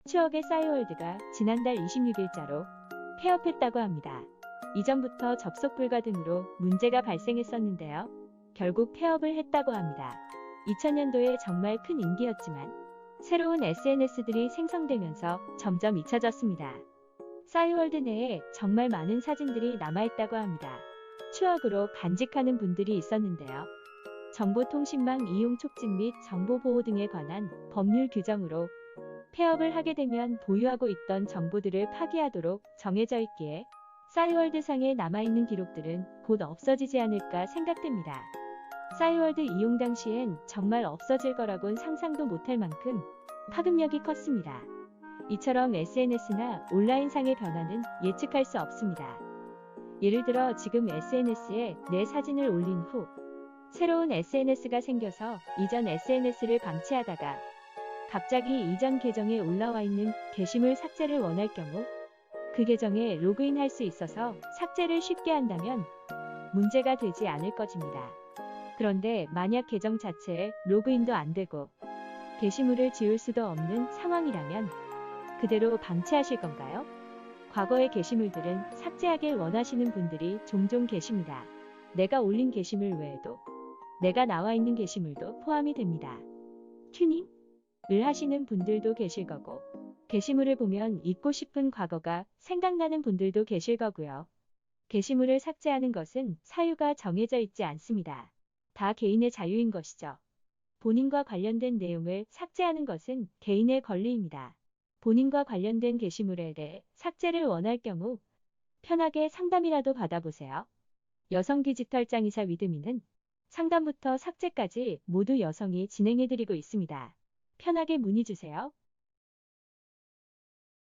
추억의 싸이월드가 지난달 26일자로 폐업했다고 합니다. 이전부터 접속 불가 등으로 문제가 발생했었는데요. 결국 폐업을 했다고 합니다. 2000년도에 정말 큰 인기였지만 새로운 SNS들이 생성되면서 점점 잊혀졌습니다. 싸이월드 내에 정말 많은 사진들이 남아있다고 합니다. 추억으로 간직하는 분들이 있었는데요. 정보통신망 이용 촉진 및 정보보호 등에 관한 법률 규정으로 폐업을 하게 되면 보유하고 있던 정보들을 파기하도록 정해져 있기에 싸이월드 상에 남아있는 기록들은 곧 없어지지 않을까 생각됩니다. 싸이월드 이용 당시엔 정말 없어질 거라곤 상상도 못할 만큼 파급력이 컸습니다. 이처럼 SNS나 온라인상의 변화는 예측할 수 없습니다. 예를 들어 지금 SNS에 내 사진을 올린 후 새로운 SNS가 생겨서 이전 SNS를 방치하다가 갑자기 이전 계정에 올라와 있는 게시물 삭제를 원할 경우 그 계정에 로그인할 수 있어서 삭제를 쉽게 한다면 문제가 되지 않을 것입니다. 그런데 만약 계정 자체에 로그인도 안 되고 게시물을 지울 수도 없는 상황이라면 그대로 방치하실 건가요? 과거의 게시물들은 삭제하길 원하시는 분들이 종종 계십니다. 내가 올린 게시물 외에도 내가 나와 있는 게시물도 포함이 됩니다. 튜닝을 하시는 분들도 계실 거고 게시물을 보면 잊고 싶은 과거가 생각나는 분들도 계실 거고요. 게시물을 삭제하는 것은 사유가 정해져 있지 않습니다. 다 개인의 자유인 것이죠. 본인과 관련된 내용을 삭제하는 것은 개인의 권리입니다. 본인과 관련된 게시물에 대해 삭제를 원할 경우 편하게 상담이라도 받아보세요. 여성 디지털 짱이사 위드미는 상담부터 삭제까지 모두 여성이 진행해드리고 있습니다. 편하게 문의주세요.